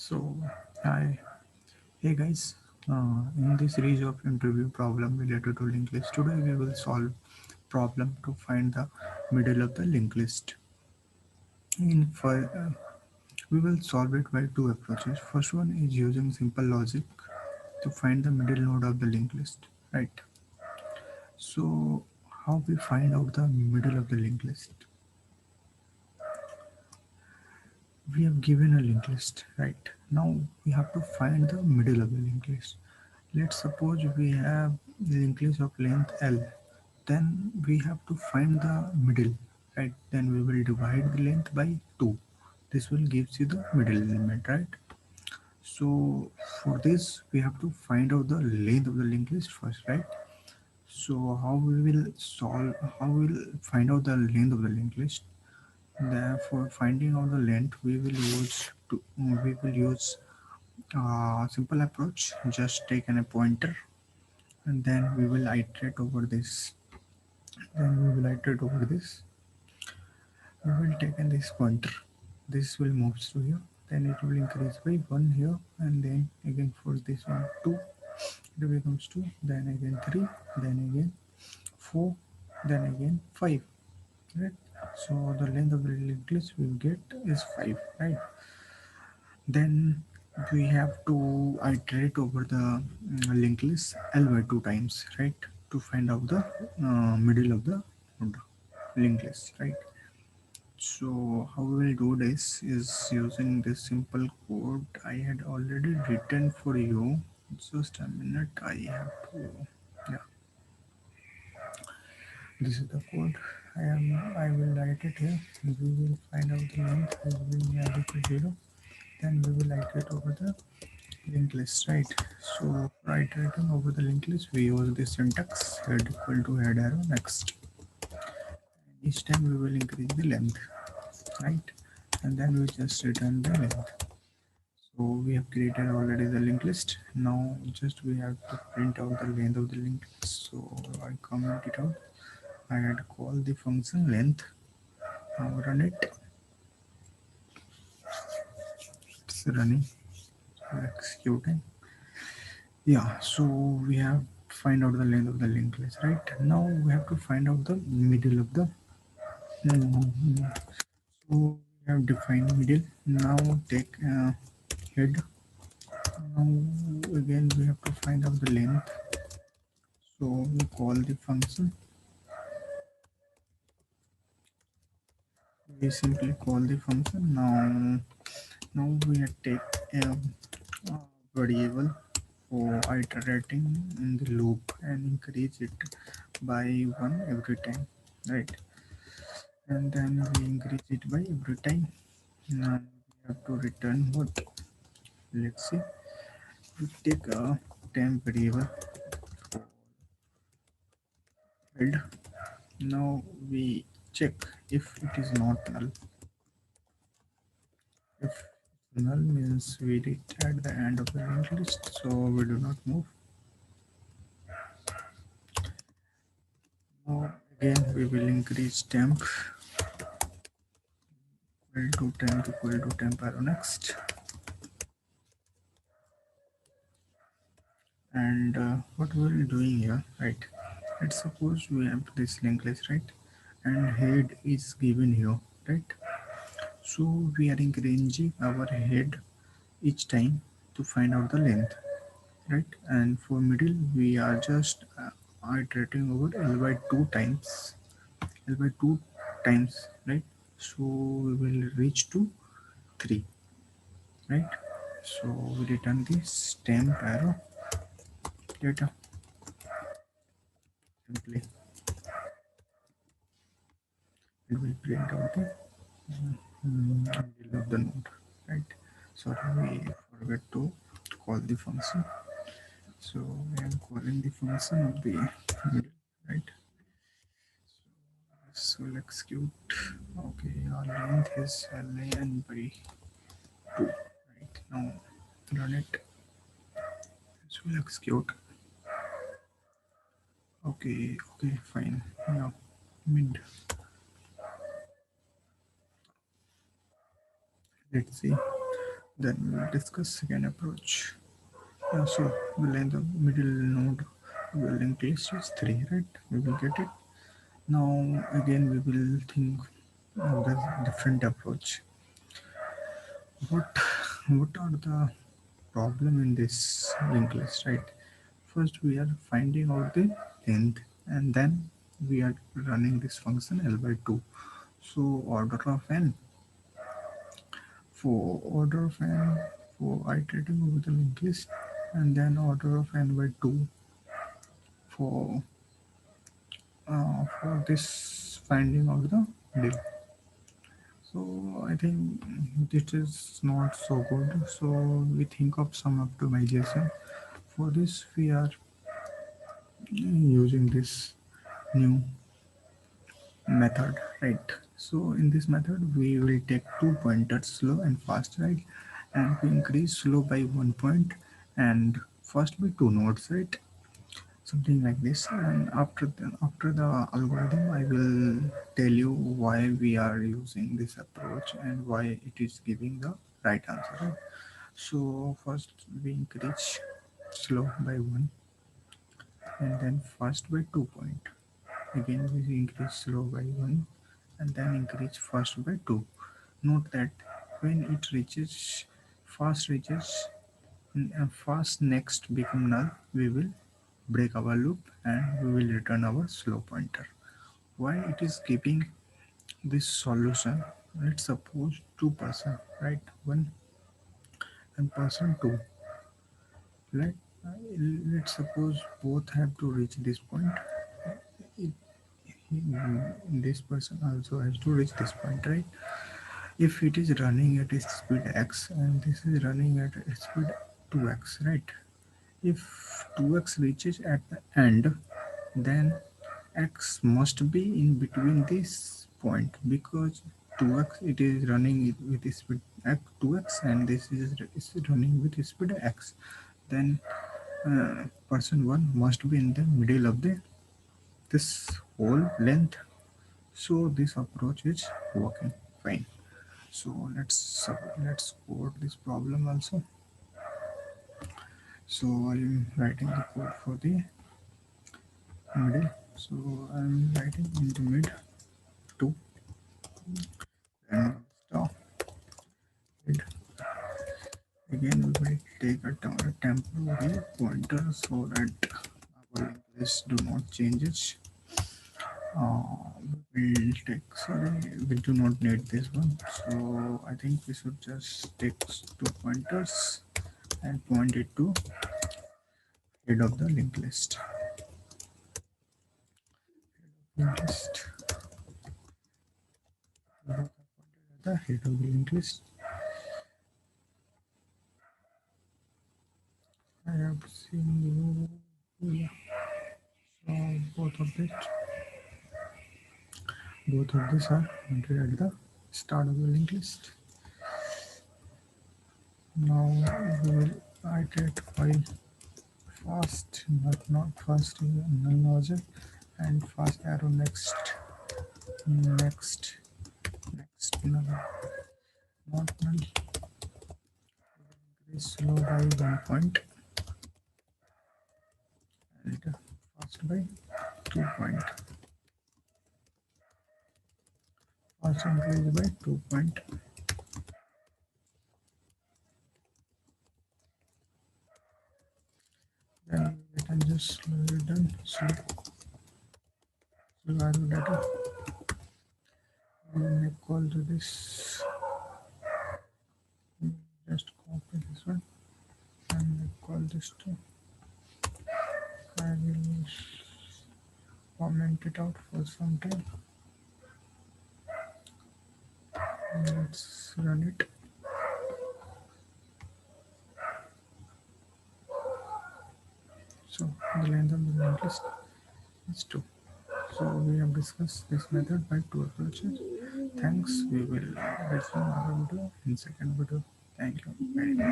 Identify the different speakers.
Speaker 1: So, hi, hey guys. In this series of interview problem related to linked list, today we will solve problem to find the middle of the linked list. We will solve it by two approaches. First one is using simple logic to find the middle node of the linked list, right? So, how we find out the middle of the linked list? We have given a linked list, right? Now we have to find the middle of the linked list. Let's suppose we have linked list of length L. Then we have to find the middle, right? Then we will divide the length by 2. This will gives you the middle element, right? So for this we have to find out the length of the linked list first, right? So how we will find out the length of the linked list? Therefore, finding out the length, we will use a simple approach. Just take a pointer, and then we will iterate over this. Then we will iterate over this. We will take in this pointer. This will move to here. Then it will increase by one here, and then again for this one two. It becomes two. Then again three. Then again four. Then again five. Right. So the length of the linked list we get is five. Right. Then we have to iterate over the linked list L by two times, right? To find out the middle of the node linked list, right? So how we will do this is using this simple code I had already written for you. Just a minute, I have to. Yeah, this is the code. I will write it here. We will find out the length as being equal to zero. Then we will iterate over the linked list, right? So for iterating over the linked list, we use the syntax head equal to head arrow next. Each time we will increase the length, right? And then we just return the length. So we have created already the linked list. Now just we have to print out the length of the linked list. So I comment it out. I had called the function length. Now run it. It's running. So executing. Yeah, so we have to find out the length of the linked list, right? Now we have to find out the middle of the. So we have defined middle. Now take head. Now again we have to find out the length. So we call the function. We simply call the function. Now we take a, a variable for iterating in the loop and increase it by one every time, right? And then we increase it by every time. Now we have to return what? Let's see. We take a temp variable for head. Now we check if it is not null. If null means we reach at the end of the linked list, so we do not move. Now again we will increase temp equal to temp arrow next. And what we will doing here, right? Let's suppose we have this linked list, right? And head is given here, right? So we are increasing our head each time to find out the length, right? And for middle we are just iterating over L by 2 times, L by 2 times, right? So we will reach to 3, right? So we return the stamp arrow data. Simply it will print out the middle of the node, right? Sorry, we forget to call the function. So I am calling the function of the middle, right? So we'll execute. Okay, our length is ln by 2, right? Now run it. So we'll execute. Okay, fine. Now mid. Let's see. Then we will discuss second approach. So the length of middle node of the linked list is 3, right? We will get it. Now again we will think of the different approach. What what are the problem in this linked list, right? First we are finding out the length and then we are running this function L by 2. So order of n for order of n for iterating over the linked list and then order of n by 2 for this finding of the diff. So I think this is not so good. So we think of some optimization. For this, we are using this new method, right? So in this method, we will take two pointers, slow and fast, right? And we increase slow by 1 point and fast by two nodes, right? Something like this. And after the algorithm I will tell you why we are using this approach and why it is giving the right answer, right? So first we increase slow by 1 and then fast by 2 point. Again we increase slow by 1 and then increase fast by 2. Note that when it reaches fast reaches fast next become null, we will break our loop and we will return our slow pointer. Why it is giving this solution? Let's suppose two-person, right? One and person two, right? Let's suppose both have to reach this point. It, this person also has to reach this point, right? If it is running at a speed x and this is running at a speed 2x, right? If 2x reaches at the end, then x must be in between this point because 2x it is running with speed 2x and is running with speed x. Then person 1 must be in the middle of the this whole length. So this approach is working fine. So let's code this problem also. So I'm writing the code for the middle. So I'm writing into mid 2 and stop mid. Again we will take a temporary pointer so that our linked list do not changes. We will take, sorry, we do not need this one. So I think we should just take two pointers and point it to head of the linked list. Linked list. Both are pointed at the head of the linked list. I have seen you. Yeah. So both of these are pointed at the start of the linked list. Now we will iterate by fast, not fast null nozzle and fast arrow next, next, next null, not null. Increase slow by 1 point and fast by 2 point. Fast increase by 2 point. Then we can just slow it down. Slow arrow data. We may call to this. Just copy this one and call this to. I will comment it out for some time. Let's run it. So the length of the linked list is 2. So we have discussed this method by two approaches. Thanks. We will resume our video in second video. Thank you very much.